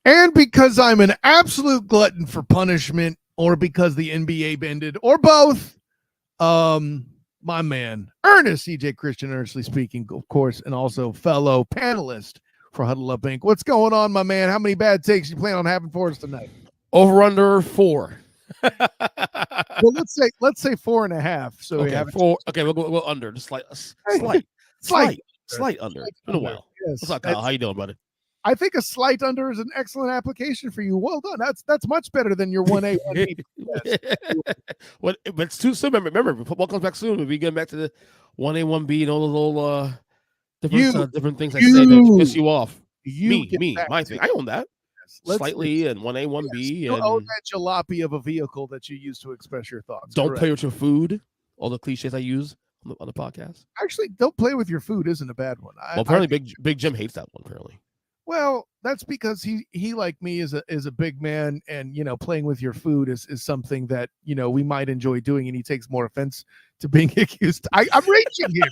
And because I'm an absolute glutton for punishment, or because the NBA ended, or both, my man, Earnest EJ Christian, Earnestly speaking, of course, and also fellow panelist for Huddle Up Inc. What's going on, my man? How many bad takes you plan on having for us tonight? Over under 4. Well, let's say 4.5. So okay, we have 4. Okay, we'll go under. Just slight under. It's been a while. Yes, what's up, Kyle? How you doing, buddy? I think a slight under is an excellent application for you. Well done. That's much better than your 1A, 1B. But it's too soon. Remember, football comes back soon. We'll be getting back to the 1A, 1B, and all the little different things I say that piss you off. My thing. I own that. Slightly and 1A, 1B. You own that jalopy of a vehicle that you use to express your thoughts. Don't play with your food. All the cliches I use on the podcast. Actually, don't play with your food isn't a bad one. Well, apparently Big Jim hates that one, apparently. Well, that's because he like me is a big man, and playing with your food is something that we might enjoy doing, and he takes more offense to being accused. I'm reaching here.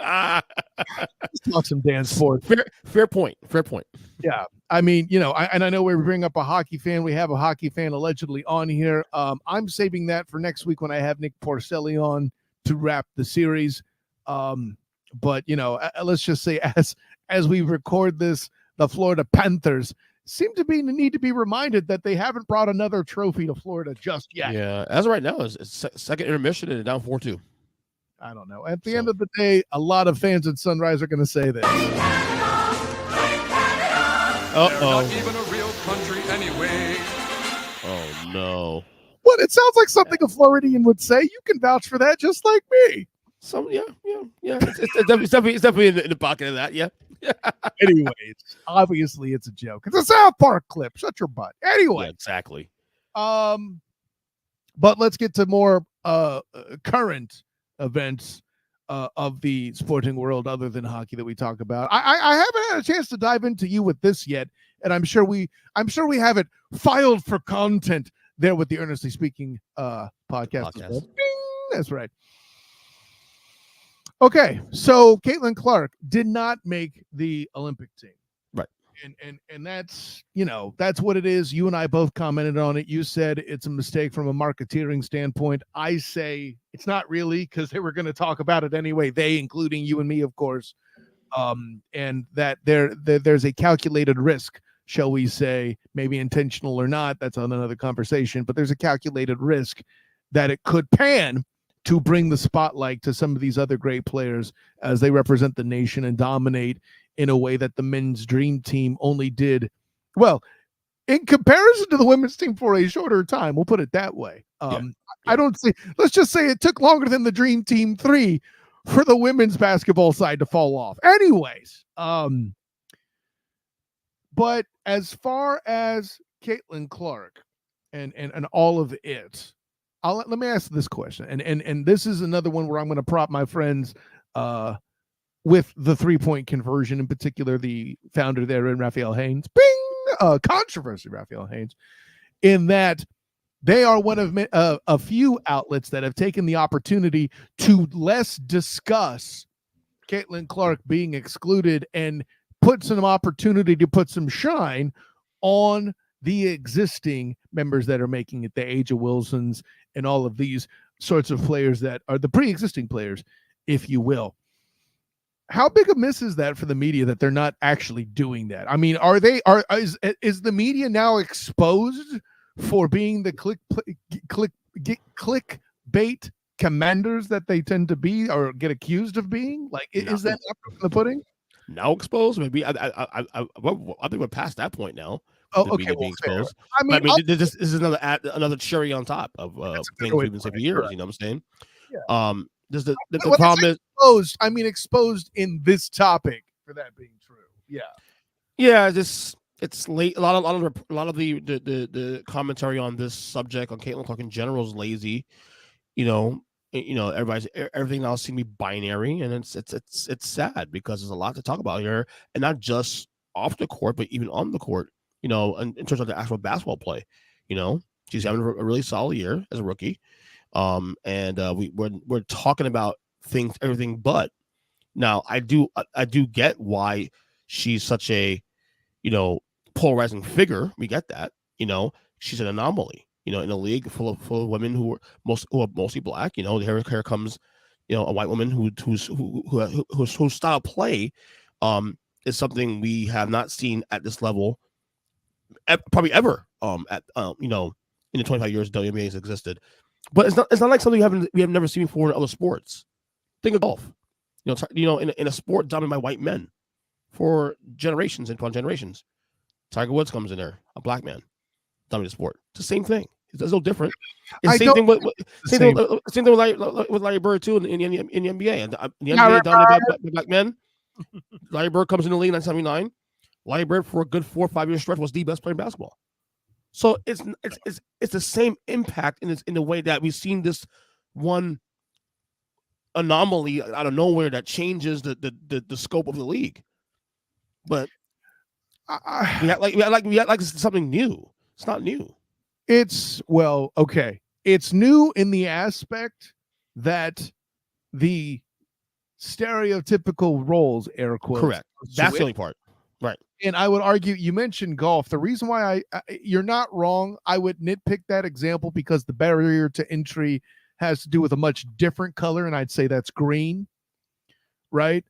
Let's talk some damn sports. Fair point. Yeah, I mean, I know we bring up a hockey fan. We have a hockey fan allegedly on here. I'm saving that for next week when I have Nick Porcelli on to wrap the series. But let's just say as we record this, the Florida Panthers seem to need to be reminded that they haven't brought another trophy to Florida just yet. Yeah, as of right now, it's second intermission and down 4-2. I don't know. At the end of the day, a lot of fans at Sunrise are going to say this. Uh-oh. Not even a real country anyway. Oh, no. What? It sounds like something a Floridian would say. You can vouch for that just like me. Yeah. It's definitely in the pocket of that, yeah. Anyways, obviously it's a joke. It's a South Park clip. Shut your butt. Anyway. Yeah, exactly. But let's get to more current events of the sporting world other than hockey that we talk about. I haven't had a chance to dive into you with this yet, and I'm sure we have it filed for content there with the Earnestly Speaking podcast. As well. Bing! That's right. Okay, so Caitlin Clark did not make the Olympic team. Right. And that's, that's what it is. You and I both commented on it. You said it's a mistake from a marketeering standpoint. I say it's not really, because they were going to talk about it anyway. They, including you and me, of course. And that there's a calculated risk, shall we say, maybe intentional or not. That's on another conversation. But there's a calculated risk that it could pan to bring the spotlight to some of these other great players as they represent the nation and dominate in a way that the men's dream team only did, well, in comparison to the women's team for a shorter time. We'll put it that way. I don't see, let's just say it took longer than the Dream Team 3 for the women's basketball side to fall off. Anyways, but as far as Caitlin Clark and all of it, let me ask this question, and this is another one where I'm going to prop my friends with the 3-point conversion, in particular the founder there, Raphael Haynes. Bing! Controversy, Raphael Haynes, in that they are one of a few outlets that have taken the opportunity to less discuss Caitlin Clark being excluded and put some opportunity to put some shine on the existing members that are making it, the A'ja Wilsons and all of these sorts of players that are the pre-existing players, if you will. How big a miss is that for the media that they're not actually doing that? I mean, is the media now exposed for being the clickbait commanders that they tend to be or get accused of being? Like, is that the pudding? Now exposed? Maybe I think we're past that point now. Oh, okay. Well, exposed. I mean, this is another cherry on top of things we've been saying for years. Right. You know what I'm saying? Yeah. The problem is exposed. I mean, exposed in this topic for that being true. Yeah. Yeah. It's late. A lot of the commentary on this subject on Caitlin Clark in general is lazy. Everything now seems to be binary, and it's sad because there's a lot to talk about here, and not just off the court, but even on the court. In terms of the actual basketball play, she's having a really solid year as a rookie, and we're talking about everything but. Now I do get why she's such a polarizing figure. We get that. She's an anomaly. In a league full of women who are mostly black. Here comes, a white woman whose style of play, is something we have not seen at this level, probably ever. In the 25 years WNBA has existed, but it's not like something we have never seen before in other sports. Think of golf. In a sport dominated by white men for generations and upon generations. Tiger Woods comes in there, a black man, dominated sport. It's the same thing. It's no different. It's same thing with Larry Bird too in the NBA. And the NBA dominated by black men. Larry Bird comes in the league in 1979. Larry Bird for a good 4 or 5 year stretch was the best player in basketball. So it's the same impact in the way that we've seen this one anomaly out of nowhere that changes the scope of the league. But we act like it's something new. It's not new. It's okay. It's new in the aspect that the stereotypical roles, air quotes. Correct. That's the only part. Right. And I would argue, you mentioned golf. The reason why you're not wrong, I would nitpick that example because the barrier to entry has to do with a much different color, and I'd say that's green, right?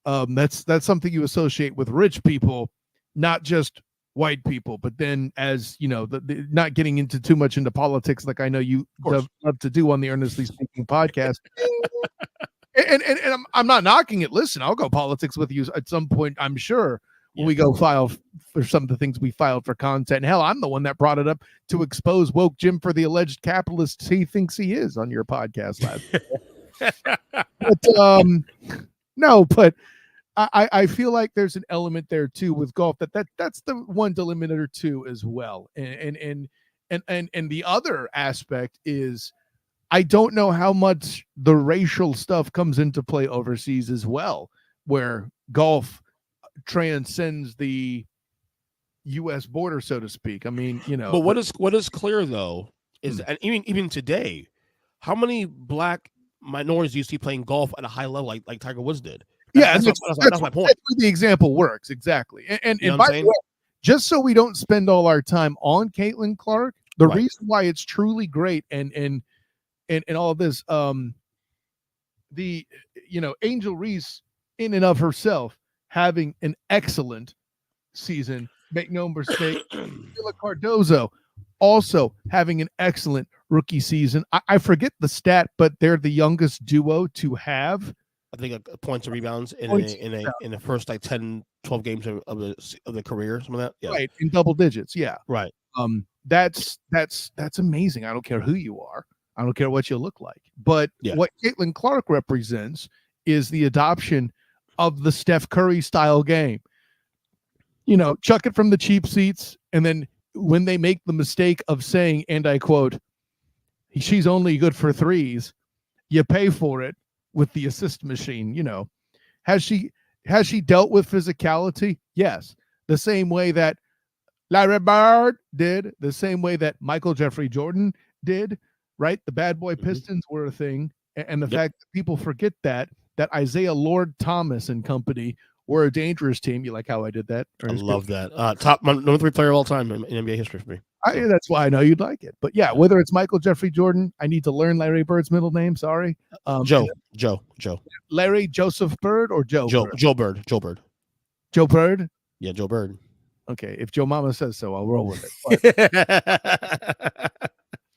That's something you associate with rich people, not just white people. But then, as you know, not getting into too much into politics, like I know you love to do on the Earnestly Speaking podcast. and I'm not knocking it. Listen, I'll go politics with you at some point, I'm sure. When we go file for some of the things we filed for content. And hell, I'm the one that brought it up to expose woke Jim for the alleged capitalists he thinks he is on your podcast last but no, but I feel like there's an element there too with golf that's the one delimiter too as well. And the other aspect is I don't know how much the racial stuff comes into play overseas as well, where golf transcends the U.S. border, so to speak. I mean, But what is clear though is, and even today, how many black minorities do you see playing golf at a high level like Tiger Woods did? That's my point. That's where the example works exactly. And by the way, just so we don't spend all our time on Caitlin Clark, the reason why it's truly great and all of this, Angel Reese in and of herself having an excellent season, make no mistake. Sheila Cardozo also having an excellent rookie season. I forget the stat, but they're the youngest duo to have, I think, points and rebounds in the first 10, 12 games of the career, something like that. Yeah. Right, in double digits. Yeah. Right. That's amazing. I don't care who you are. I don't care what you look like. But what Caitlin Clark represents is the adoption of the Steph Curry style game. Chuck it from the cheap seats, and then when they make the mistake of saying, and I quote, she's only good for threes, you pay for it with the assist machine. Has she dealt with physicality? Yes. The same way that Larry Bird did, the same way that Michael Jeffrey Jordan did, right? The bad boy Pistons were a thing. And the fact that people forget that Isaiah Lord Thomas and company were a dangerous team. You like how I did that? I love that. Top number 3 player of all time in NBA history for me. That's why I know you'd like it. But yeah, whether it's Michael Jeffrey Jordan, I need to learn Larry Bird's middle name. Sorry. Joe. Larry Joseph Bird or Joe? Joe Bird. Joe Bird? Yeah, Joe Bird. Okay. If Joe Mama says so, I'll roll with it.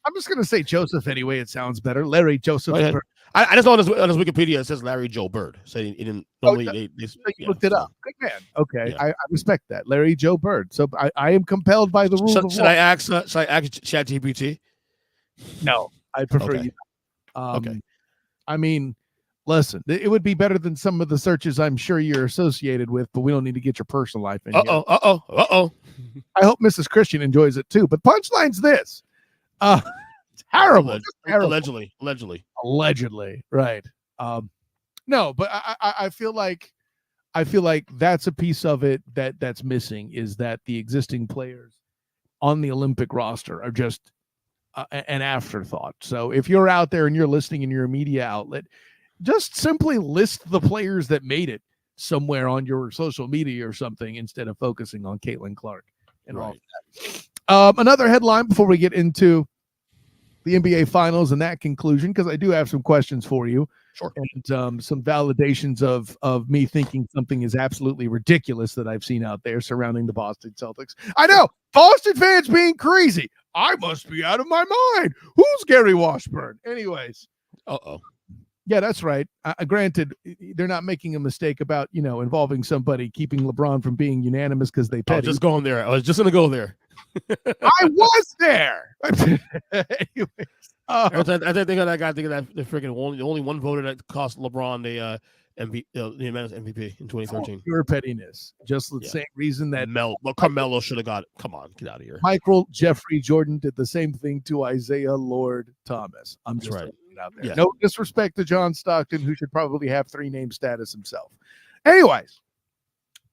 I'm just going to say Joseph anyway. It sounds better. Larry Joseph Bird. I just know on his Wikipedia it says Larry Joe Bird. So he didn't normally. You looked it up. Good man. Okay, I respect that. Larry Joe Bird. So I am compelled by the rules. Should I ask ChatGPT? No, I prefer you. Okay. I mean, listen, it would be better than some of the searches I'm sure you're associated with, but we don't need to get your personal life in. Uh-oh. I hope Mrs. Christian enjoys it too. But punchline's this. Terrible. Allegedly. Right. No, but I feel like that's a piece of it that's missing, is that the existing players on the Olympic roster are just an afterthought. So if you're out there and you're listening in your media outlet, just simply list the players that made it somewhere on your social media or something instead of focusing on Caitlin Clark. and all Right. of that. Another headline before we get into the NBA Finals and that conclusion, because I do have some questions for you. Sure. And some validations of me thinking something is absolutely ridiculous that I've seen out there surrounding the Boston Celtics. I know, Boston fans being crazy. I must be out of my mind. Who's Gary Washburn? Anyways. Uh-oh. Yeah, that's right. Granted, they're not making a mistake about, involving somebody keeping LeBron from being unanimous because they I was petty. just going there. I was just going to go there. I was there. Anyways, I think that guy thinking that the freaking only one voter that cost LeBron the MVP in 2013. Pure pettiness. Just the same reason that Carmelo should have got it. Come on, get out of here. Michael Jeffrey Jordan did the same thing to Isaiah Lord Thomas. I'm just throwing it out there. Yeah. No disrespect to John Stockton, who should probably have 3-name status himself. Anyways,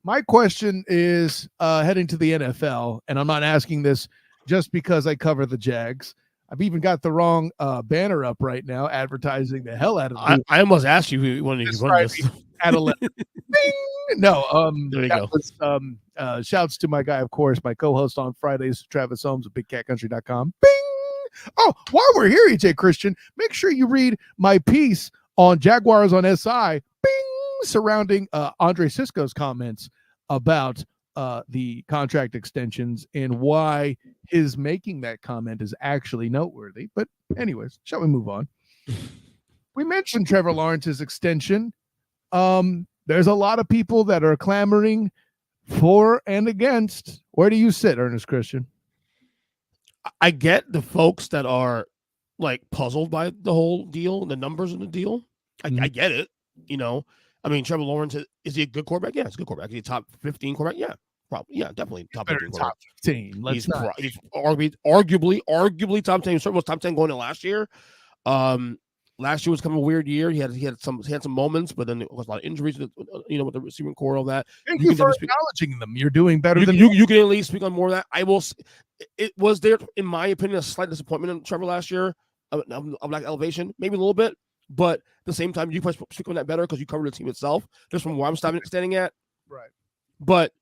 my question is heading to the NFL, and I'm not asking this just because I cover the Jags. I've even got the wrong banner up right now, advertising the hell out of it. I almost asked you who wanted to run this. At 11. Bing! No, there you go. Was, shouts to my guy, of course, my co-host on Fridays, Travis Holmes of BigCatCountry.com. Bing! Oh, while we're here, EJ Christian, make sure you read my piece on Jaguars on SI. Bing! Surrounding Andre Sisco's comments about the contract extensions and why his making that comment is actually noteworthy. But anyways, shall we move on? We mentioned Trevor Lawrence's extension. There's a lot of people that are clamoring for and against. Where do you sit, Earnest Christian? I get the folks that are like puzzled by the whole deal, the numbers of the deal. I get it. I mean, Trevor Lawrence, is he a good quarterback? Yeah, he's a good quarterback. Is he a top 15 quarterback? Yeah, probably. Yeah, definitely top 15 quarterback. Top 15. He's arguably top 10. He certainly was top 10 going into last year. Last year was kind of a weird year. He had some moments, but then there was a lot of injuries, with the receiving core, all that. Thank you for acknowledging them. You're doing better than you can at least speak on more of that. I will. It was there, in my opinion, a slight disappointment in Trevor last year of like elevation, maybe a little bit, but at the same time, you probably speak on that better because you covered the team itself, just from where I'm standing at. Right. But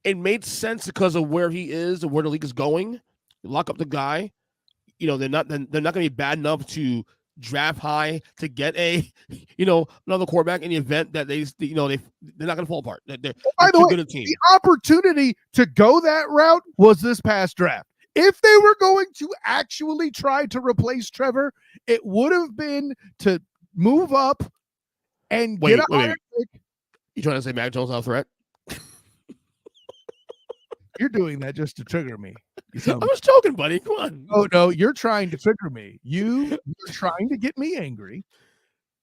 it made sense because of where he is and where the league is going. You lock up the guy. They're not going to be bad enough to draft high to get another quarterback in the event that they're not going to fall apart. They're by the too way, good a team. The opportunity to go that route was this past draft. If they were going to actually try to replace Trevor, it would have been to move up and get a higher pick. You trying to say Mac Jones is not a threat? You're doing that just to trigger me. I was joking, buddy. Come on. Oh no, you're trying to trigger me. You're trying to get me angry,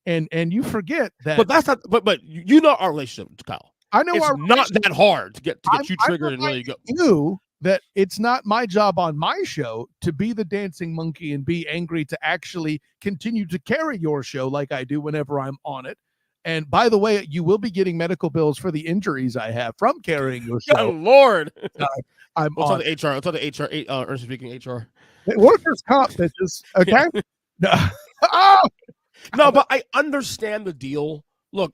and you forget that. But that's not. But you know our relationship, Kyle. I know it's not that hard to get you triggered and really go. You that it's not my job on my show to be the dancing monkey and be angry to actually continue to carry your show like I do whenever I'm on it. And by the way, you will be getting medical bills for the injuries I have from carrying your show. Oh, Lord. I'm I'll tell the HR. I'll tell the HR. Ernest speaking HR. Workers' comp bitches. Okay. Yeah. Oh! No, but I understand the deal. Look,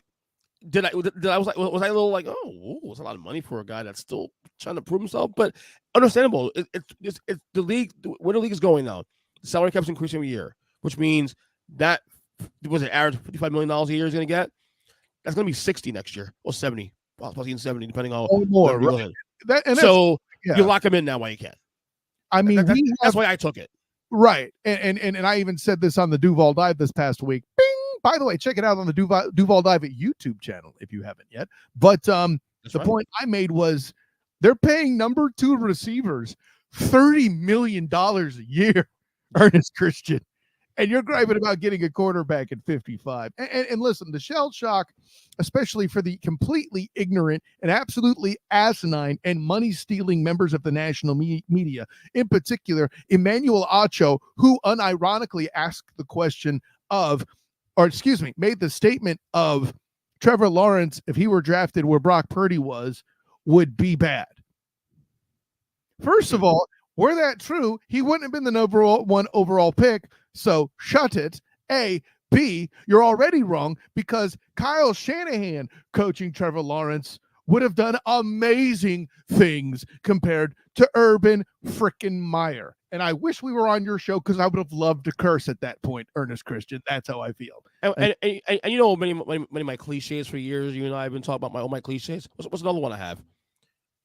was I a little like, oh, it's a lot of money for a guy that's still trying to prove himself, but understandable. It's the league. Where the league is going now. The salary cap's increasing every year, which means that was it average $55 million a year is going to get. That's going to be 60 next year or 70, possibly even 70, depending on more. Right. You lock him in now while you can. I mean, that's why I took it. Right. And I even said this on the Duval Dive this past week. Bing! By the way, check it out on the Duval Dive at YouTube channel if you haven't yet. But point I made was they're paying number 2 receivers $30 million a year, Earnest Christian. And you're griping about getting a quarterback at 55. And listen, the shell shock, especially for the completely ignorant and absolutely asinine and money-stealing members of the national media, in particular, Emmanuel Acho, who unironically asked the question made the statement of Trevor Lawrence, if he were drafted where Brock Purdy was, would be bad. First of all, were that true, he wouldn't have been the number 1 overall pick. So shut it. A. B. You're already wrong because Kyle Shanahan coaching Trevor Lawrence would have done amazing things compared to Urban frickin' Meyer. And I wish we were on your show because I would have loved to curse at that point, Earnest Christian. That's how I feel. And you know, many of my cliches for years. You and I have been talking about my cliches. What's another one I have?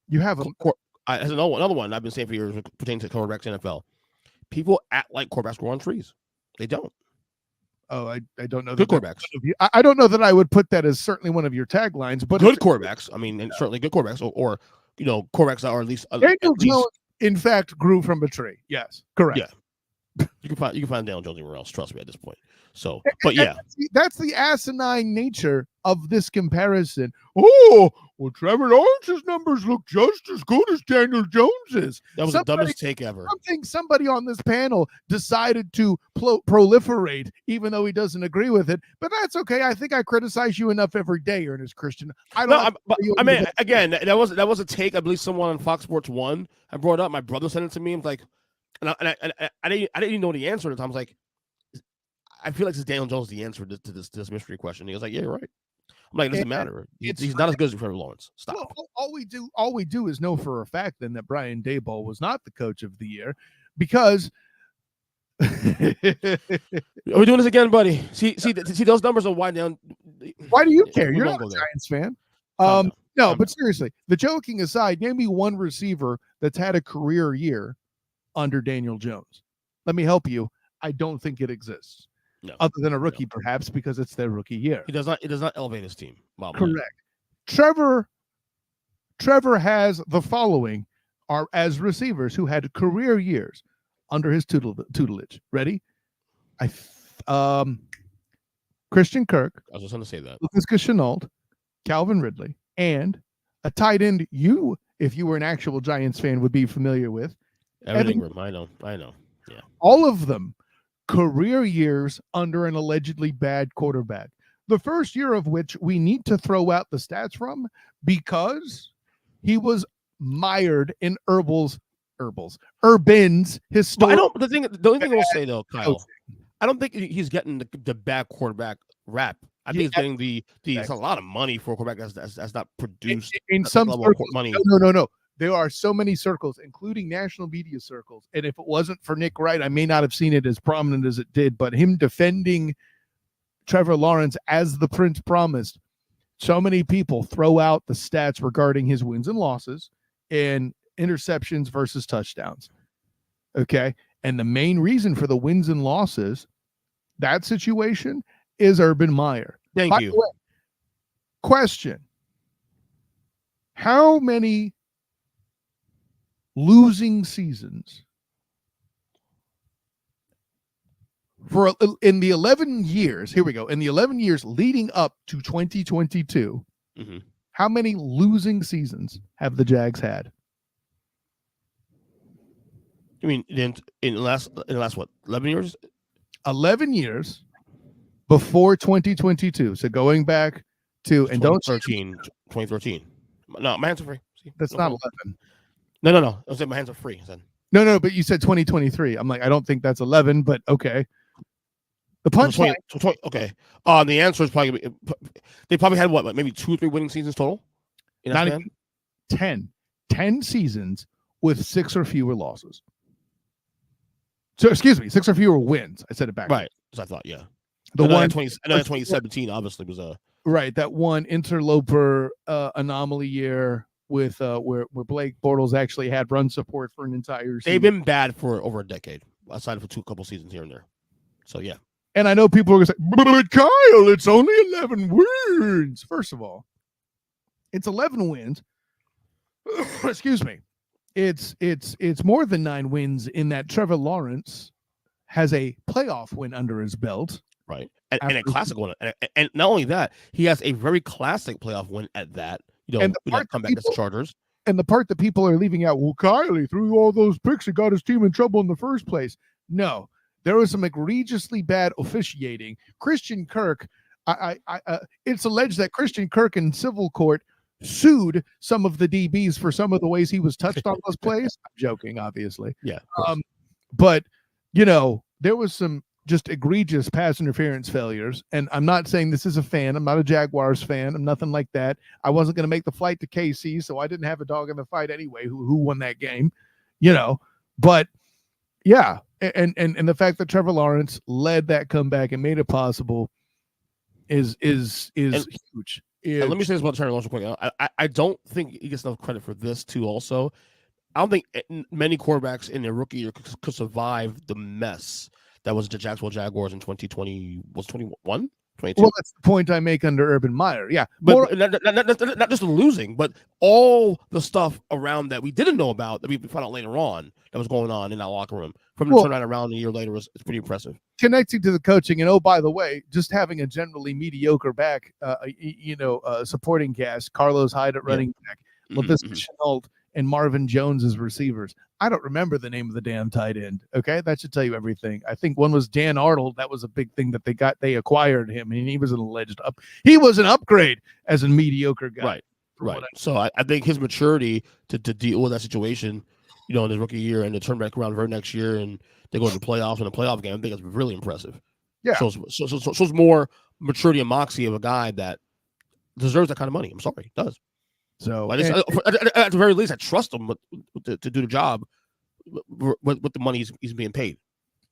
You have There's another one I've been saying for years pertaining to quarterbacks in NFL. People act like quarterbacks grow on trees. They don't. Oh, I don't know. Good quarterbacks. I don't know that I would put that as certainly one of your taglines, but good quarterbacks. I mean, and certainly good quarterbacks, or you know, quarterbacks that are at least. Daniel Jones, in fact, grew from a tree. Yes, correct. Yeah, you can find Daniel Jones anywhere else. Trust me at this point. So, but yeah, that's the asinine nature of this comparison. Oh, well, Trevor Lawrence's numbers look just as good as Daniel Jones's. That was the dumbest take ever. Somebody on this panel decided to proliferate, even though he doesn't agree with it. But that's okay. I think I criticize you enough every day, Earnest Christian. I mean, again, that was a take. I believe someone on Fox Sports 1 I brought up. My brother sent it to me. I'm like, and I didn't even know the answer at the time. I was like, I feel like this Daniel Jones the answer to this mystery question. He was like, yeah, you're right. I'm like, it doesn't matter. He's not as good as Trevor Lawrence. Stop. Well, all we do is know for a fact then that Brian Daboll was not the coach of the year because are we doing this again, buddy? See those numbers are wide down. Why do you care? You're not a Giants fan. No, but seriously, the joking aside, name me one receiver that's had a career year under Daniel Jones. Let me help you. I don't think it exists. No. Other than a rookie, perhaps, because it's their rookie year. It does not elevate his team. Correct. Trevor has the following are as receivers who had career years under his tutelage. Ready? Christian Kirk. I was just going to say that. Lucas Chenault, Calvin Ridley, and a tight end if you were an actual Giants fan, would be familiar with. Evan Ingram. I know. Yeah. All of them career years under an allegedly bad quarterback. The first year of which we need to throw out the stats from because he was mired in Urban's historic. But the only thing I will say though, Kyle, I don't think he's getting the bad quarterback rap. I think he's getting it's a lot of money for a quarterback that's not produced in some level of money. No. There are so many circles, including national media circles. And if it wasn't for Nick Wright, I may not have seen it as prominent as it did. But him defending Trevor Lawrence as the Prince promised, so many people throw out the stats regarding his wins and losses and interceptions versus touchdowns. Okay. And the main reason for the wins and losses, that situation, is Urban Meyer. Thank you. Question. How many losing seasons in the 11 years, here we go, in the 11 years leading up to 2022, how many losing seasons have the Jags had? You mean in the last what, 11 years? 11 years before 2022. So going back to 2013. No, my hands are free. See, that's not 11. No. I was saying my hands are free. No, but you said 2023. I'm like, I don't think that's 11, but okay. The punchline. Okay. The answer is probably they probably had what, maybe 2 or 3 winning seasons total? Not even 10. 10 seasons with 6 or fewer losses. So, excuse me, 6 or fewer wins. I said it back. Right. So I thought, yeah. The one 2017 obviously was a right. That one interloper anomaly year with where Blake Bortles actually had run support for an entire season. They've been bad for over a decade, aside of a couple seasons here and there. So yeah. And I know people are going to say, but Kyle, it's only 11 wins. First of all, it's 11 wins. Excuse me. It's more than 9 wins in that Trevor Lawrence has a playoff win under his belt. Right. And a classic one. And not only that, he has a very classic playoff win at that. You know, and the part comeback against the Chargers. And the part that people are leaving out, well, Kylie threw all those picks and got his team in trouble in the first place. No, there was some egregiously bad officiating. Christian Kirk, it's alleged that Christian Kirk in civil court sued some of the DBs for some of the ways he was touched on those plays. I'm joking, obviously. Yeah. But, you know, there was some just egregious pass interference failures. And I'm not saying this is a fan. I'm not a Jaguars fan. I'm nothing like that. I wasn't going to make the flight to KC, so I didn't have a dog in the fight anyway. Who won that game, But yeah, and the fact that Trevor Lawrence led that comeback and made it possible is huge. And let me say this about Trevor Lawrence real quick. I don't think he gets enough credit for this too. Also, I don't think many quarterbacks in their rookie year could survive the mess that was the Jacksonville Jaguars in 2020. Was 21? 22? Well, that's the point I make under Urban Meyer. Yeah, but not just the losing, but all the stuff around that we didn't know about that we found out later on that was going on in that locker room. From the turnaround around a year later it's pretty impressive. Connecting to the coaching, and by the way, just having a generally mediocre back, supporting cast, Carlos Hyde at running back, LaVisca Chenault and Marvin Jones as receivers. I don't remember the name of the damn tight end. Okay, that should tell you everything. I think one was Dan Arnold. That was a big thing that they acquired him, and he was an alleged he was an upgrade as a mediocre guy. Right. So I think his maturity to deal with that situation, in his rookie year and to turn back around very next year and they go to the playoffs and a playoff game, I think it's really impressive. Yeah. So it's more maturity and moxie of a guy that deserves that kind of money. I'm sorry, it does. So at the very least, I trust him to do the job with the money he's being paid.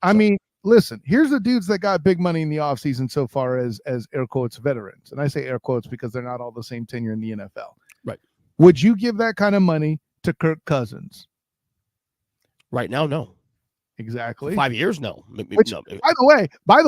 I mean, listen, here's the dudes that got big money in the offseason so far as air quotes veterans. And I say air quotes because they're not all the same tenure in the NFL. Right. Would you give that kind of money to Kirk Cousins? Right now, no. Exactly. 5 years, no. Which, no. By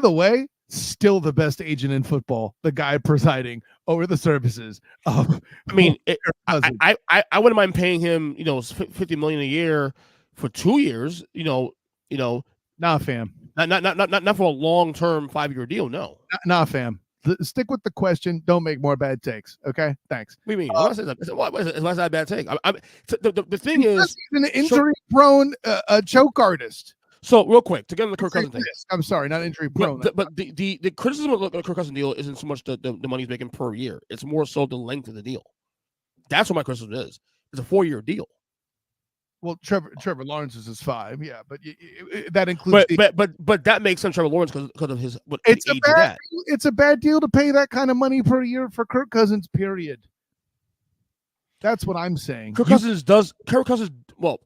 the way, still the best agent in football, the guy presiding over the services of. I mean, I wouldn't mind paying him, $50 million a year for 2 years. Nah, fam. Not for a long-term 5-year deal. No. Nah, fam. Stick with the question. Don't make more bad takes. Okay. Thanks. What do you mean? Why is that a bad take? The thing is, he's an injury-prone choke artist. So real quick to get on the Kirk Cousins thing. I'm sorry, not injury prone. But the criticism of the Kirk Cousins deal isn't so much the money he's making per year. It's more so the length of the deal. That's what my criticism is. It's a 4-year deal. Well, Trevor Lawrence's is 5, yeah, but that includes. But that makes sense, Trevor Lawrence, because of his it's a bad. It's a bad deal to pay that kind of money per year for Kirk Cousins. Period. That's what I'm saying. Kirk Cousins. Well,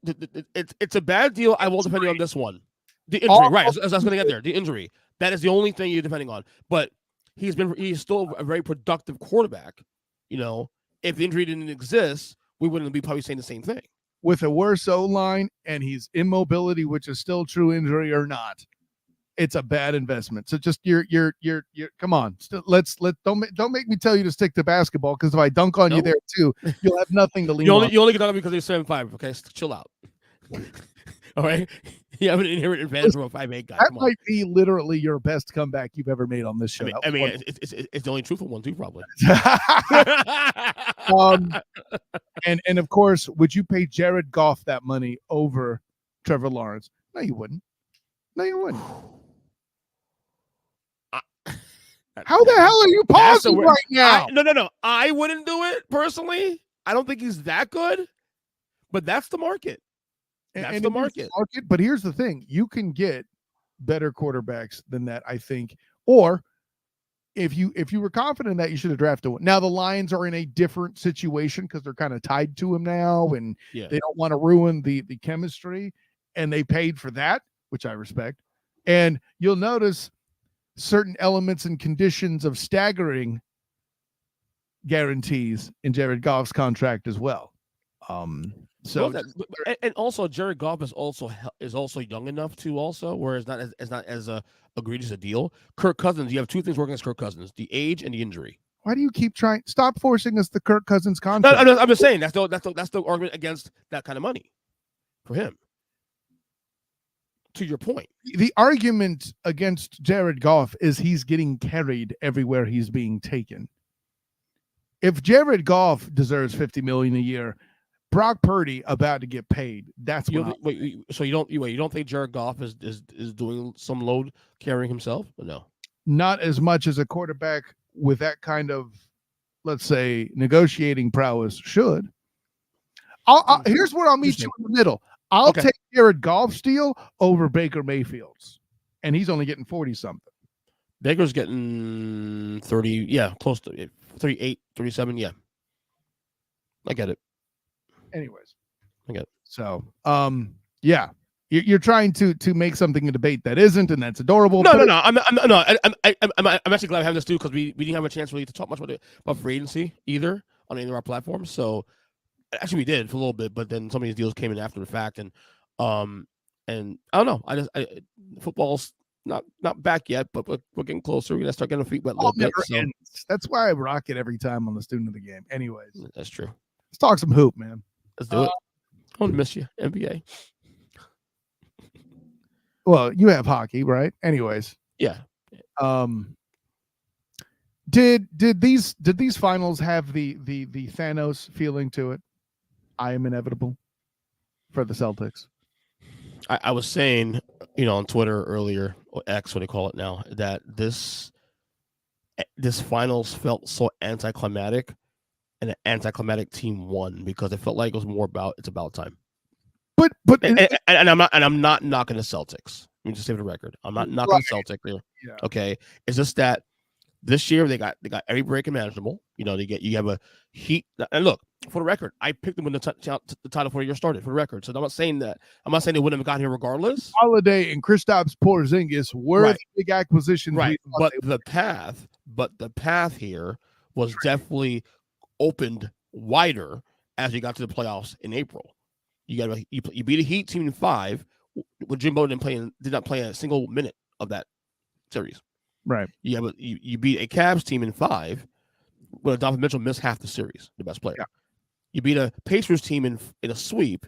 it's a bad deal. I will defend you on this one. The injury, right? As I was going to get there, the injury. That is the only thing you're depending on. But he's still a very productive quarterback. If the injury didn't exist, we wouldn't be probably saying the same thing. With a worse O-line and his immobility, which is still true injury or not, it's a bad investment. So just you're come on. Don't make me tell you to stick to basketball, because if I dunk on you there too, you'll have nothing to lean on. You only get on because you're 7'5". Okay, chill out. All right, you have an inherent advantage from a 5'8" guy. That might be literally your best comeback you've ever made on this show. I mean it's the only truthful one too, probably. And of course, would you pay Jared Goff that money over Trevor Lawrence? No, you wouldn't. How the hell are you pausing right now? No. I wouldn't do it personally. I don't think he's that good, but that's the market. That's the market. But here's the thing: you can get better quarterbacks than that, I think. Or if you were confident in that, you should have drafted one. Now the Lions are in a different situation because they're kind of tied to him now, and they don't want to ruin the chemistry, and they paid for that, which I respect. And you'll notice certain elements and conditions of staggering guarantees in Jared Goff's contract as well. And also Jared Goff is also young enough to also where it's not as egregious a deal. Kirk Cousins, you have two things working against Kirk Cousins: the age and the injury. Why do you keep trying? Stop forcing us the Kirk Cousins contract. No, I'm just saying that's the argument against that kind of money for him. To your point, the argument against Jared Goff is he's getting carried everywhere he's being taken. If Jared Goff deserves $50 million a year, Brock Purdy about to get paid. That's what. So you don't think Jared Goff is doing some load carrying himself? Or no, not as much as a quarterback with that kind of, let's say, negotiating prowess should. Here's where I'll meet you in the middle. I'll take Jared Goff's deal over Baker Mayfield's. and he's only getting 40 something. Baker's getting 30, yeah, close to 38, 37, yeah. I get it. Anyways, I get it. So, yeah, you're trying to make something a debate that isn't, and that's adorable. No. I'm actually glad we have this too, because we didn't have a chance really to talk much about free agency either on any of our platforms. So actually we did for a little bit, but then some of these deals came in after the fact, and I don't know. Football's not back yet, but we're getting closer. We're gonna start getting our feet wet a little bit. So. That's why I rock it every time on the Student of the Game. Anyways, that's true. Let's talk some hoop, man. Let's do it. I want to miss you, NBA. Well, you have hockey, right? Anyways, yeah. Did these finals have the Thanos feeling to it? I am inevitable for the Celtics. I was saying, on Twitter earlier, or X, what they call it now, that this finals felt so anticlimactic, and an anticlimactic team won because it felt like it was more about it's about time. But I'm not knocking the Celtics. Let me just say for the record, I'm not knocking the Celtics here. Yeah. Okay, it's just that this year they got every break imaginable. You have a Heat. And look, for the record, I picked them when the title for the year started. For the record, so I'm not saying they wouldn't have gotten here regardless. Holiday and Kristaps Porzingis were right. Big acquisitions, right? But the path here was definitely opened wider as you got to the playoffs in April. You beat a Heat team in 5, with Jimbo did not play a single minute of that series. Right. You beat a Cavs team in 5, where Donovan Mitchell missed half the series, the best player. Yeah. You beat a Pacers team in a sweep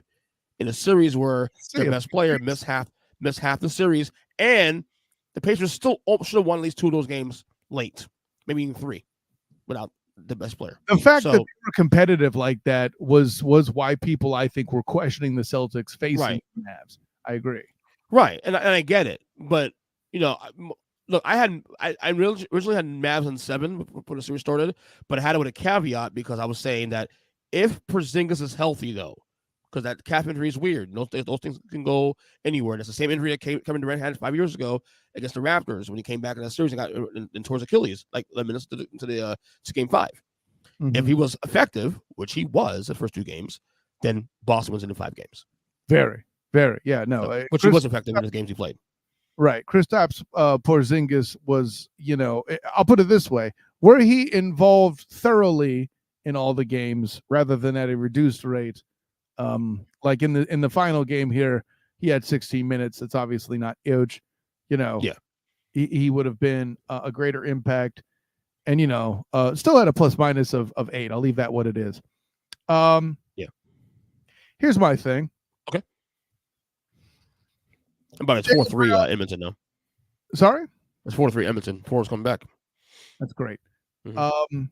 in a series where the best player missed half the series, and the Pacers still should have won at least 2 of those games late, maybe even 3, without the best player. The fact that they were competitive like that was why people, I think, were questioning the Celtics facing the Mavs. I agree. Right, and I get it, but look, I originally had Mavs in 7 before the series started, but I had it with a caveat because I was saying that if Porzingis is healthy, though, because that calf injury is weird. Those things can go anywhere. And it's the same injury that Kevin Durant had 5 years ago against the Raptors when he came back in that series and got in towards Achilles, like 11 minutes to Game 5. Mm-hmm. If he was effective, which he was the first 2 games, then Boston was in 5 games. Very, very, yeah, no. Which he was effective in the games he played. Right. Kristaps Porzingis was, I'll put it this way, were he involved thoroughly in all the games rather than at a reduced rate, like in the final game here, he had 16 minutes. That's obviously not huge, Yeah. He would have been a greater impact, and still had a plus minus of 8. I'll leave that what it is. Yeah. Here's my thing. Okay. But it's 4-3 Edmonton now. Sorry? It's 4-3 Edmonton. 4 is coming back. That's great. Mm-hmm.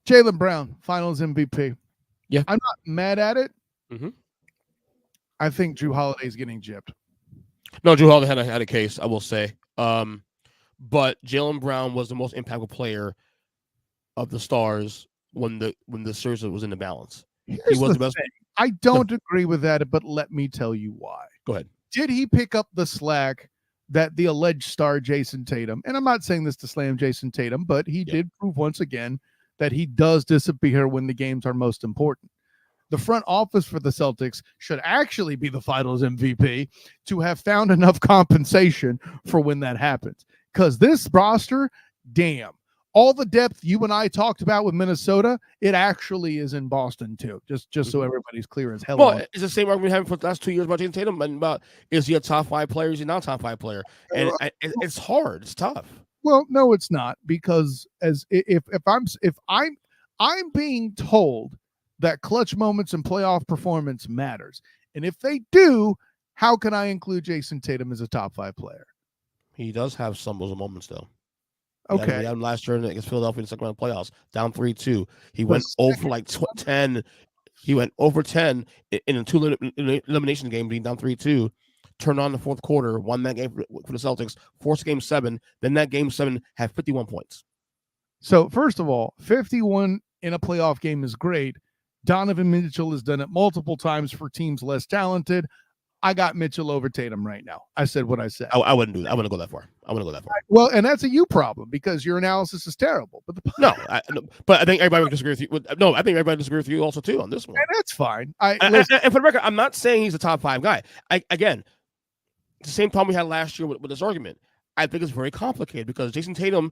Jaylen Brown, Finals MVP. Yeah. I'm not mad at it. Mm-hmm. I think Jrue Holiday's getting gypped. No, Jrue Holiday had a case, I will say. But Jaylen Brown was the most impactful player of the Stars when the series was in the balance. He was the best. I don't agree with that, but let me tell you why. Go ahead. Did he pick up the slack that the alleged star Jason Tatum, and I'm not saying this to slam Jason Tatum, but he did prove once again that he does disappear when the games are most important. The front office for the Celtics should actually be the Finals MVP to have found enough compensation for when that happens. Because this roster, damn, all the depth you and I talked about with Minnesota, it actually is in Boston too. Just so everybody's clear as hell. Well, it's the same argument we've having for the last 2 years about Jason Tatum and about is he a top 5 player? Is he not a top 5 player? And it's hard. It's tough. Well, no, it's not, because if I'm being told that clutch moments and playoff performance matters, and if they do, how can I include Jason Tatum as a top 5 player? He does have some of those moments though. Okay. He had him last year against Philadelphia in the second round of playoffs, down 3-2. He went over like 10. He went over 10 in a 2 elimination game, being down 3-2. Turned on the fourth quarter, won that game for the Celtics, forced Game 7. Then that Game 7 had 51 points. So first of all, 51 in a playoff game is great. Donovan Mitchell has done it multiple times for teams less talented. I got Mitchell over Tatum right now. I said what I said. I wouldn't do that. I wouldn't go that far. Well, and that's a you problem because your analysis is terrible. But No, but I think everybody would disagree with you. No, I think everybody disagree with you also too on this one. And that's fine. And for the record, I'm not saying he's a top 5 guy. Again, it's the same problem we had last year with this argument. I think it's very complicated because Jason Tatum,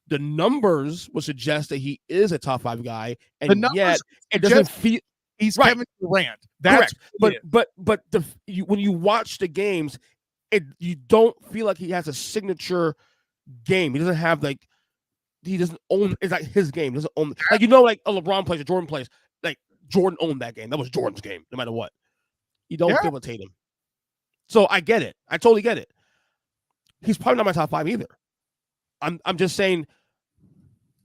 the numbers would suggest that he is a top 5 guy, and yet it doesn't feel. He's right. Kevin Durant. That's correct. But when you watch the games, you don't feel like he has a signature game. He doesn't have he doesn't own. It's like his game. He doesn't own like a LeBron plays, a Jordan plays. Like Jordan owned that game. That was Jordan's game, no matter what. You don't feel with Tatum. So I get it. I totally get it. He's probably not my top 5 either. I'm just saying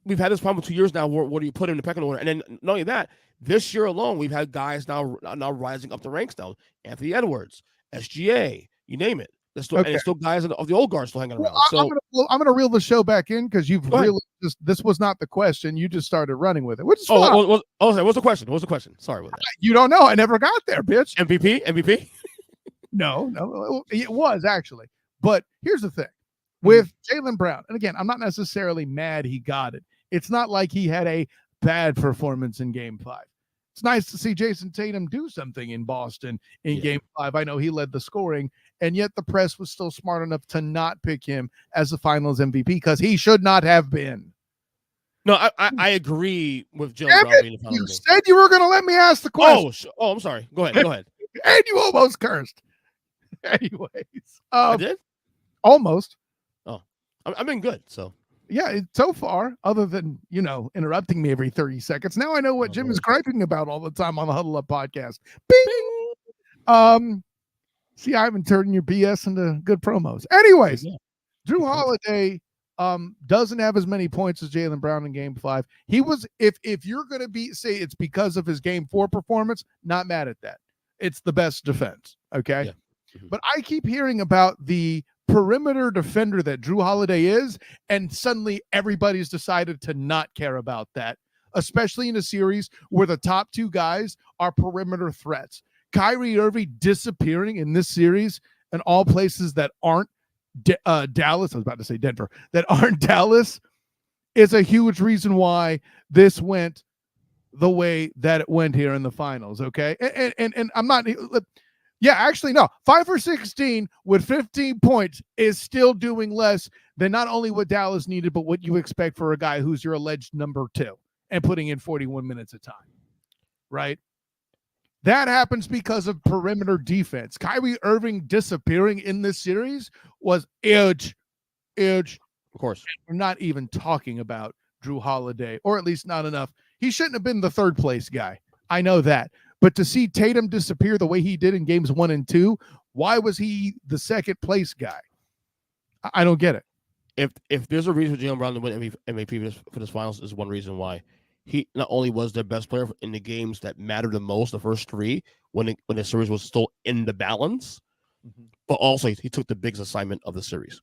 we've had this problem for 2 years now. Where do you put him in the pecking order? And then not only that. This year alone, we've had guys now rising up the ranks now. Anthony Edwards, SGA, you name it. There's still guys of the old guard still hanging around. So I'm gonna reel the show back in because you've really this was not the question. You just started running with it, which is fine. What's the question? What's the question? Sorry about that. You don't know. I never got there, bitch. MVP? No, it was actually. But here's the thing with Jaylen Brown, and again, I'm not necessarily mad he got it. It's not like he had a bad performance in Game 5. It's nice to see Jason Tatum do something in Boston in Game 5. I know he led the scoring, and yet the press was still smart enough to not pick him as the Finals MVP because he should not have been. No, I agree with Jaylen Brown being the Finals MVP. You said you were going to let me ask the question. Oh, I'm sorry. Go ahead. And you almost cursed. Anyways, I did almost. Oh, I've been good. So. Yeah, so far, other than, interrupting me every 30 seconds. Now I know what Jim is griping about all the time on the Huddle Up podcast. Bing! See, I haven't turned your BS into good promos. Anyways, Drew Holiday doesn't have as many points as Jaylen Brown in Game 5. He was, if you're going to say it's because of his Game 4 performance, not mad at that. It's the best defense, okay? Yeah. Mm-hmm. But I keep hearing about the perimeter defender that Drew Holiday is, and suddenly everybody's decided to not care about that, especially in a series where the top 2 guys are perimeter threats. Kyrie Irving disappearing in this series and all places that aren't Dallas, I was about to say Denver, that aren't Dallas, is a huge reason why this went the way that it went here in the finals, okay? And I'm not... Yeah, actually, no. 5 for 16 with 15 points is still doing less than not only what Dallas needed, but what you expect for a guy who's your alleged number 2 and putting in 41 minutes a time, right? That happens because of perimeter defense. Kyrie Irving disappearing in this series was huge. Of course. We're not even talking about Drew Holiday, or at least not enough. He shouldn't have been the 3rd place guy. I know that. But to see Tatum disappear the way he did in games 1 and 2, why was he the 2nd place guy? I don't get it. If there's a reason for Jaylen Brown to win MVP for this finals, is one reason why. He not only was the best player in the games that mattered the most, the first 3, when the series was still in the balance, but also he took the biggest assignment of the series.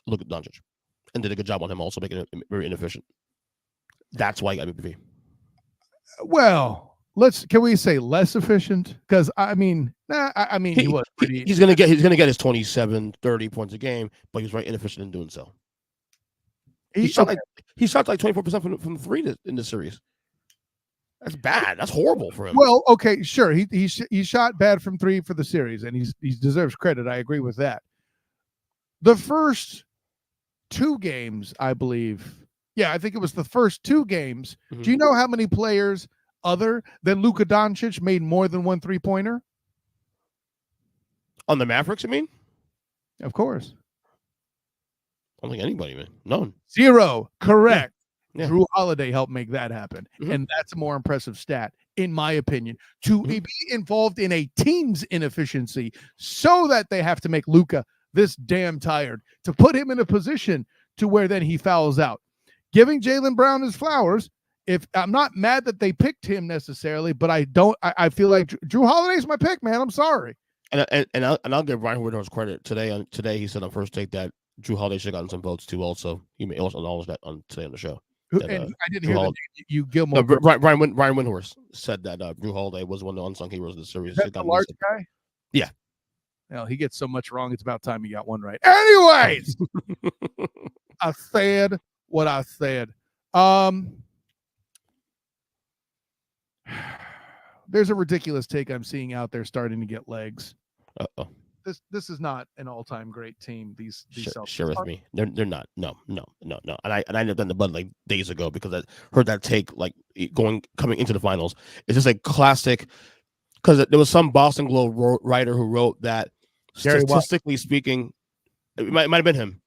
Look at Doncic, and did a good job on him, also making it very inefficient. That's why he got MVP. Well, can we say less efficient? Because he was pretty. He's gonna get his 27, 30 points a game, but he was very inefficient in doing so. He shot like 24% from 3 in this series. That's bad. That's horrible for him. Well, okay, sure. He shot bad from 3 for the series, and he deserves credit. I agree with that. The first 2 games, I believe. Yeah, I think it was the first 2 games. Mm-hmm. Do you know how many players other than Luka Doncic made more than 1 3-pointer? On the Mavericks, I mean? Of course. I don't think anybody, man. None. 0. Correct. Yeah. Drew Holiday helped make that happen. Mm-hmm. And that's a more impressive stat, in my opinion, to be involved in a team's inefficiency so that they have to make Luka this damn tired, to put him in a position to where then he fouls out. Giving Jaylen Brown his flowers, if I'm not mad that they picked him necessarily, but I feel like Drew Holiday's my pick, man. I'm sorry. And I'll give Ryan Woodhouse credit today. He said on First Take that Drew Holiday should have gotten some votes too. Also, he also acknowledged that today on the show. And I didn't hear you Gilmore. No, Ryan Windhorst said that Drew Holiday was one of the unsung heroes of the series. Is that the large guy? Yeah. Well, he gets so much wrong, it's about time he got one right. Anyways, I said what I said. There's a ridiculous take I'm seeing out there starting to get legs. Uh-oh. This is not an all-time great team. These Celtics share with me. They're not. No. And I nipped in the bud like days ago because I heard that take like coming into the finals. It's just a classic because there was some Boston Globe writer who wrote that statistically speaking, it might have been him.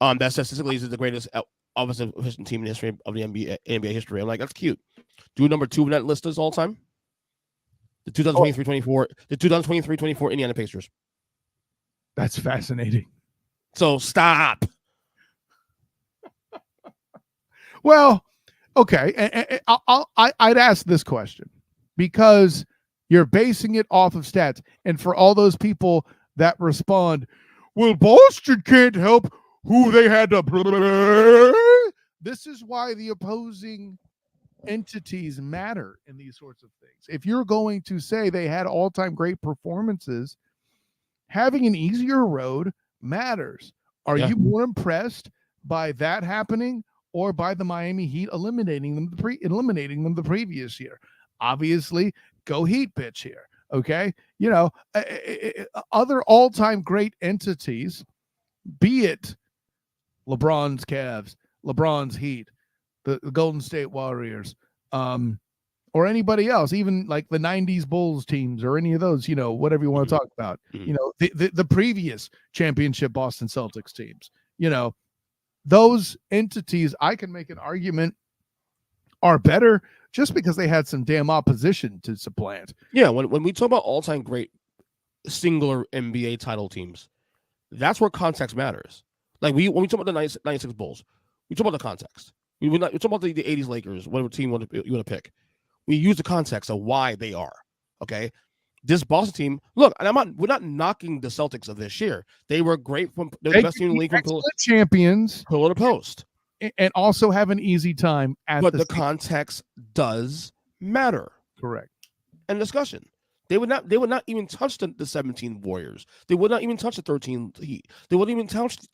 That statistically is the greatest offensive efficient team in the history of the NBA history. I'm like, that's cute. Do number 2 in that list is all time. The 2023-24 Indiana Pacers. That's fascinating. So stop. Well, okay. I'd ask this question because you're basing it off of stats. And for all those people that respond, well, Boston can't help who they had to. This is why the opposing entities matter in these sorts of things. If you're going to say they had all-time great performances, having an easier road matters. Are you more impressed by that happening or by the Miami Heat eliminating them the previous year? Obviously, go Heat, bitch here. Okay, other all-time great entities, be it LeBron's Cavs, LeBron's Heat, the Golden State Warriors, or anybody else, even like the 90s Bulls teams or any of those, whatever you want to talk about, the previous championship Boston Celtics teams, those entities, I can make an argument are better just because they had some damn opposition to supplant. Yeah, when we talk about all-time great singular NBA title teams, that's where context matters. Like when we talk about the 96 Bulls, we talk about the context. We talk about the 80s Lakers, whatever team you want to pick. We use the context of why they are. Okay, this Boston team. Look, and we're not knocking the Celtics of this year. They were great from the best team in the league from champions, pillar to post, and also have an easy time at. But the context does matter. Correct. And discussion. They would not even touch the 17 Warriors. They would not even touch the 13 Heat. They wouldn't even touch the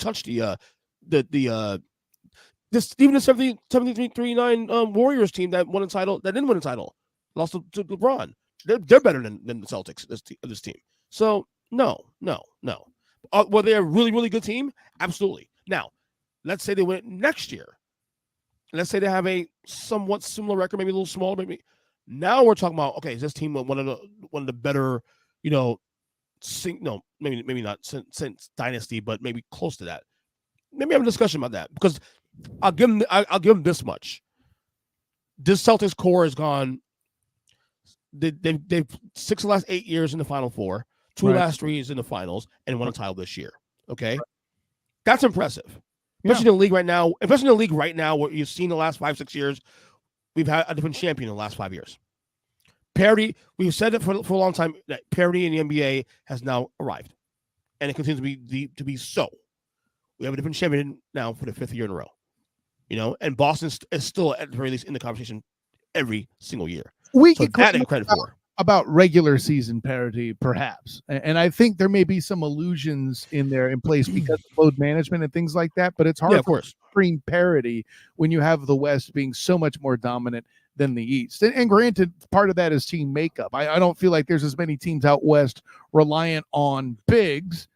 even the 73-39 Warriors team that won a title, that didn't win a title, lost to LeBron. They're better than the Celtics, this team. So no. Were they a really, really good team? Absolutely. Now, let's say they win it next year. Let's say they have a somewhat similar record, maybe a little smaller, maybe. Now we're talking about, okay, is this team one of the better, maybe not since Dynasty, but maybe close to that. Maybe have a discussion about that because I'll give them this much. This Celtics core has gone. They've 6 of the last 8 years in the Final Four, 2 of the last 3 years in the finals, and won a title this year. Okay, that's impressive. Especially in the league right now. Especially in the league right now, where you've seen the last 5-6 years, we've had a different champion in the last 5 years. Parity. We've said it for a long time that parity in the NBA has now arrived, and it continues to be so. We have a different champion now for the 5th year in a row. And Boston is still at the very least in the conversation every single year. We so get credit for about regular season parity, perhaps, and I think there may be some illusions in place because of load management and things like that. But it's hard for extreme parity when you have the West being so much more dominant than the East. And granted, part of that is team makeup. I don't feel like there's as many teams out West reliant on bigs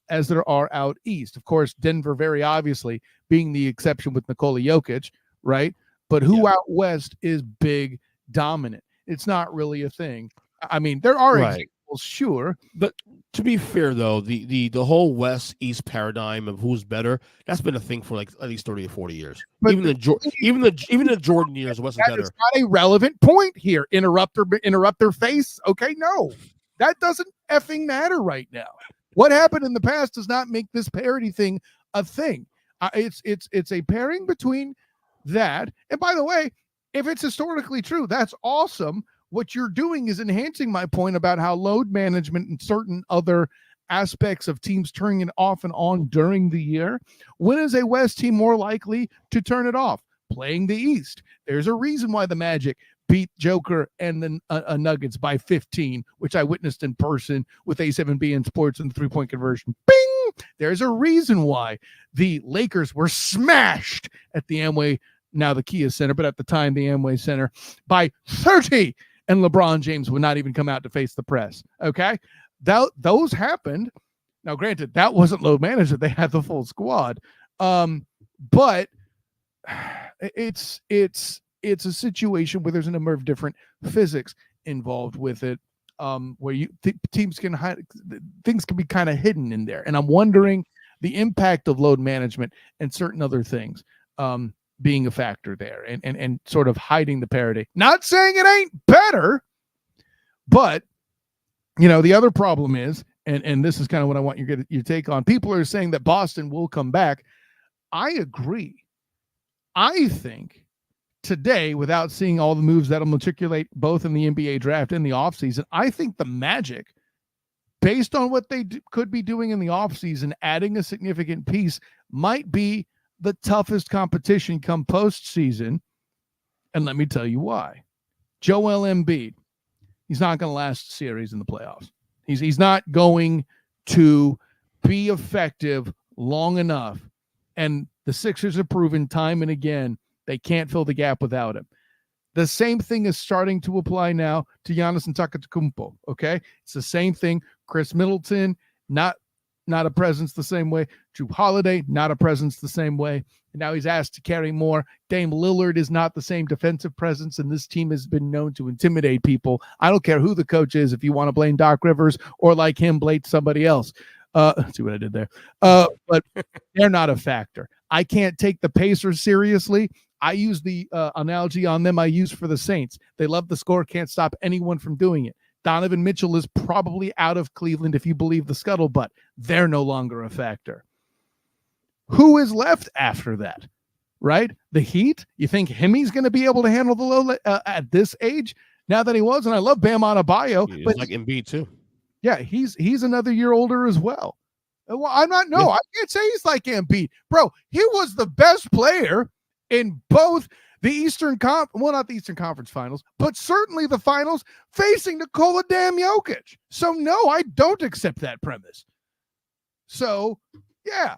as there are out East. Of course, Denver very obviously being the exception with Nikola Jokic, right? But who out West is big dominant? It's not really a thing. I mean, there are examples, sure. But to be fair, though, the whole West-East paradigm of who's better, that's been a thing for like at least 30 or 40 years. But even the Jordan years, West is better. That's not a relevant point here. Interrupt their face. Okay, no. That doesn't effing matter right now. What happened in the past does not make this parity thing a thing. It's a pairing between that. And by the way, if it's historically true, that's awesome. What you're doing is enhancing my point about how load management and certain other aspects of teams turning it off and on during the year. When is a West team more likely to turn it off? Playing the East. There's a reason why the Magic beat Joker and then Nuggets by 15, which I witnessed in person with A7B in sports and the 3-point conversion. Bing! There's a reason why the Lakers were smashed at the Amway, now the Kia Center, but at the time the Amway Center, by 30, and LeBron James would not even come out to face the press. Okay? Those happened. Now, granted, that wasn't load management. They had the full squad. But it's a situation where there's a number of different physics involved with it, where teams can things can be kind of hidden in there. And I'm wondering the impact of load management and certain other things being a factor there and sort of hiding the parity. Not saying it ain't better, but the other problem is, and this is kind of what I want your take on. People are saying that Boston will come back. I agree. I think today, without seeing all the moves that'll matriculate both in the NBA draft and the offseason, I think the Magic, based on what they could be doing in the offseason, adding a significant piece, might be the toughest competition come postseason. And let me tell you why. Joel Embiid, he's not going to last a series in the playoffs. He's not going to be effective long enough. And the Sixers have proven time and again they can't fill the gap without him. The same thing is starting to apply now to Giannis Antetokounmpo, okay? It's the same thing. Chris Middleton, not a presence the same way. Drew Holiday, not a presence the same way. And now he's asked to carry more. Dame Lillard is not the same defensive presence, and this team has been known to intimidate people. I don't care who the coach is, if you want to blame Doc Rivers or like him, blame somebody else. See what I did there. But they're not a factor. I can't take the Pacers seriously. I use the analogy on them I use for the Saints. They love the score, can't stop anyone from doing it. Donovan Mitchell is probably out of Cleveland if you believe the scuttlebutt. They're no longer a factor. Who is left after that, right? The Heat? You think Hemi's going to be able to handle the load at this age? Now that he was, and I love Bam Adebayo. He's but like Embiid too. Yeah, he's another year older as well. Well, I can't say he's like Embiid. Bro, he was the best player in both the Eastern not the Eastern Conference Finals, but certainly the finals facing Nikola damn Jokic. So no, I don't accept that premise. So, yeah.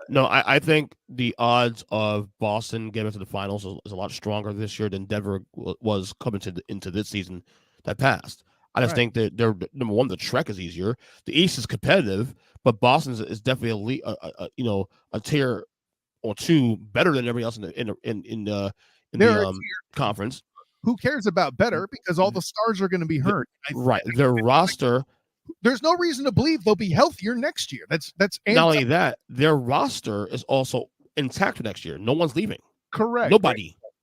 No, I think the odds of Boston getting to the finals is a lot stronger this year than Denver was coming into this season that passed. I just think that they're number one. The trek is easier. The East is competitive, but Boston is definitely a tier or two better than everybody else in the conference. Who cares about better? Because all the stars are going to be hurt. Right, their roster. There's no reason to believe they'll be healthier next year. That's not only that, their roster is also intact for next year. No one's leaving. Correct. Nobody. Right.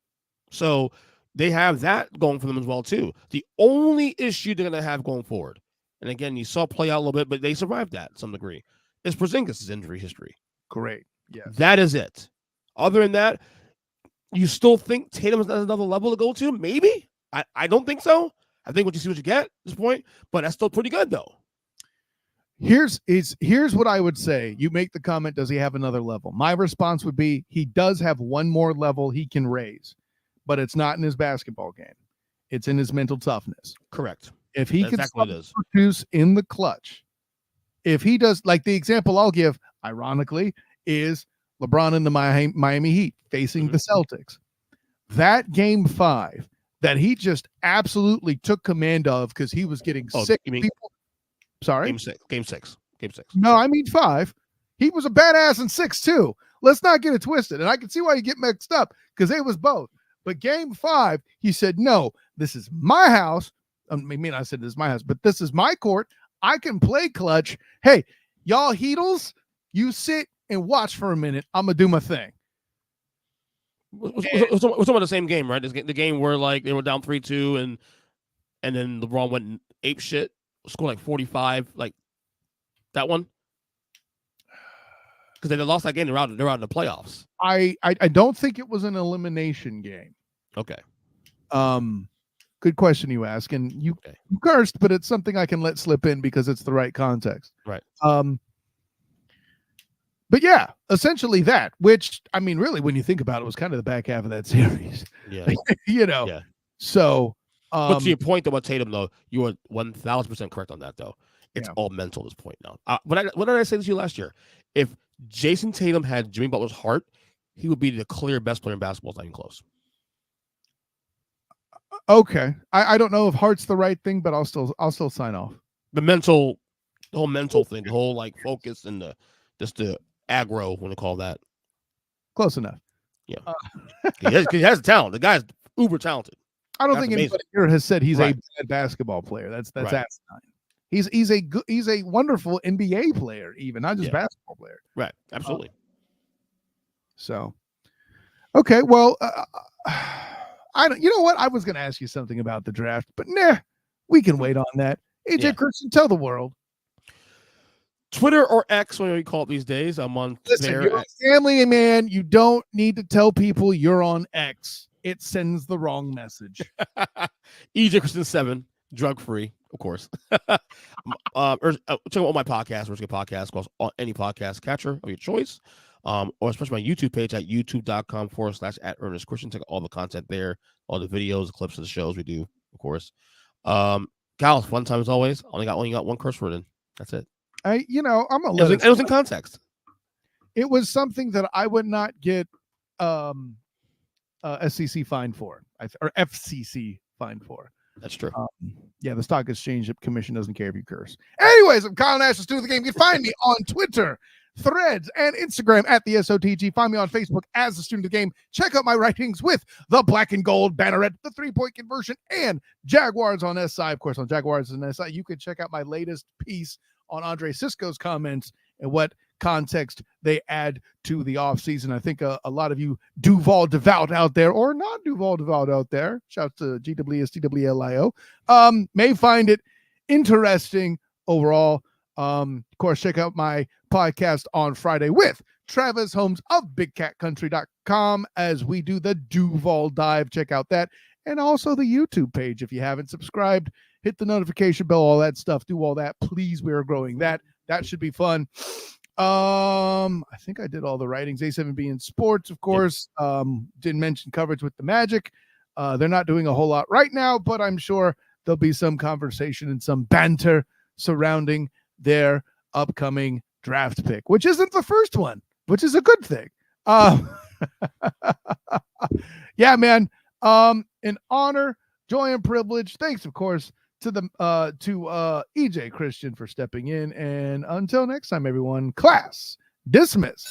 So they have that going for them as well too. The only issue they're going to have going forward, and again, you saw play out a little bit, but they survived that to some degree, is Porzingis' injury history. Great. Yeah. That is it. Other than that, you still think Tatum has another level to go to? Maybe. I don't think so. I think what you get at this point, but that's still pretty good though. Here's what I would say. You make the comment, does he have another level? My response would be he does have one more level he can raise, but it's not in his basketball game. It's in his mental toughness. Correct. If he can produce in the clutch, if he does, like the example I'll give, ironically, is LeBron in the Miami Heat facing the Celtics. That game 5 that he just absolutely took command of because he was getting sick. People. Sorry? Game six. No, I mean 5. He was a badass in 6 too. Let's not get it twisted. And I can see why you get mixed up because it was both. But game 5, he said, no, this is my house. I mean, I said this is my house, but this is my court. I can play clutch. Hey, y'all Heatles, you sit and watch for a minute. I'm going to do my thing. We're talking about the same game, right? The game where like they were down 3-2 and then LeBron went ape shit, scored like 45, like that one. Because they lost that game, they're out in the playoffs. I don't think it was an elimination game. Okay. Good question you ask, and you cursed, but it's something I can let slip in because it's the right context. Right. But yeah, essentially that, which, I mean, really, when you think about it, was kind of the back half of that series. Yeah. Yeah. So, but to your point about Tatum, though, you are 1,000% correct on that, though. It's all mental at this point now. What did I say to you last year? If Jason Tatum had Jimmy Butler's heart, he would be the clear best player in basketball. It's not even close. Okay, I don't know if heart's the right thing, but I'll still sign off. The whole mental thing, the whole like focus and the aggro, when they call that. Close enough. Yeah, he has talent. The guy's uber talented. I don't think anybody here has said he's a bad basketball player. That's right. asinine. He's a wonderful NBA player, even not just basketball player. Right, absolutely. So, okay, well, I don't. You know what? I was going to ask you something about the draft, but nah, we can wait on that. EJ Christian, tell the world. Twitter or X, whatever you call it these days. I'm on there. You're a family man. You don't need to tell people you're on X. It sends the wrong message. EJ Christian 7, drug free, of course. Check out all my podcasts, Earnestly podcast, across any podcast catcher of your choice, or especially my YouTube page at youtube.com/@Earnest Christian. Check out all the content there, all the videos, the clips of the shows we do, of course. Cal, fun time as always. Only got one curse word in. That's it. I'm gonna let it was in context. It was something that I would not get SEC fined for, or FCC fined for. That's true. The Stock Exchange Commission doesn't care if you curse. Anyways, I'm Kyle Nash, the student of the game. You can find me on Twitter, Threads, and Instagram at the SOTG. Find me on Facebook as the student of the game. Check out my writings with the Black and Gold Banneret, the 3-point conversion, and Jaguars on SI. Of course, on Jaguars and SI, you can check out my latest piece on Andre Sisco's comments and what context they add to the offseason. I think a lot of you Duval devout out there, or not Duval devout out there, shout to GWSTWLIO, may find it interesting overall. Of course, check out my podcast on Friday with Travis Holmes of BigCatCountry.com as we do the Duval dive. Check out that. And also the YouTube page. If you haven't subscribed, hit the notification bell, all that stuff. Do all that. Please, we are growing that. That should be fun. I think I did all the writings. A7B in sports, of course. Didn't mention coverage with the Magic. They're not doing a whole lot right now, but I'm sure there'll be some conversation and some banter surrounding their upcoming draft pick, which isn't the first one, which is a good thing. Yeah, man. An honor, joy, and privilege. Thanks, of course, to EJ Christian for stepping in. And until next time, everyone, class dismissed.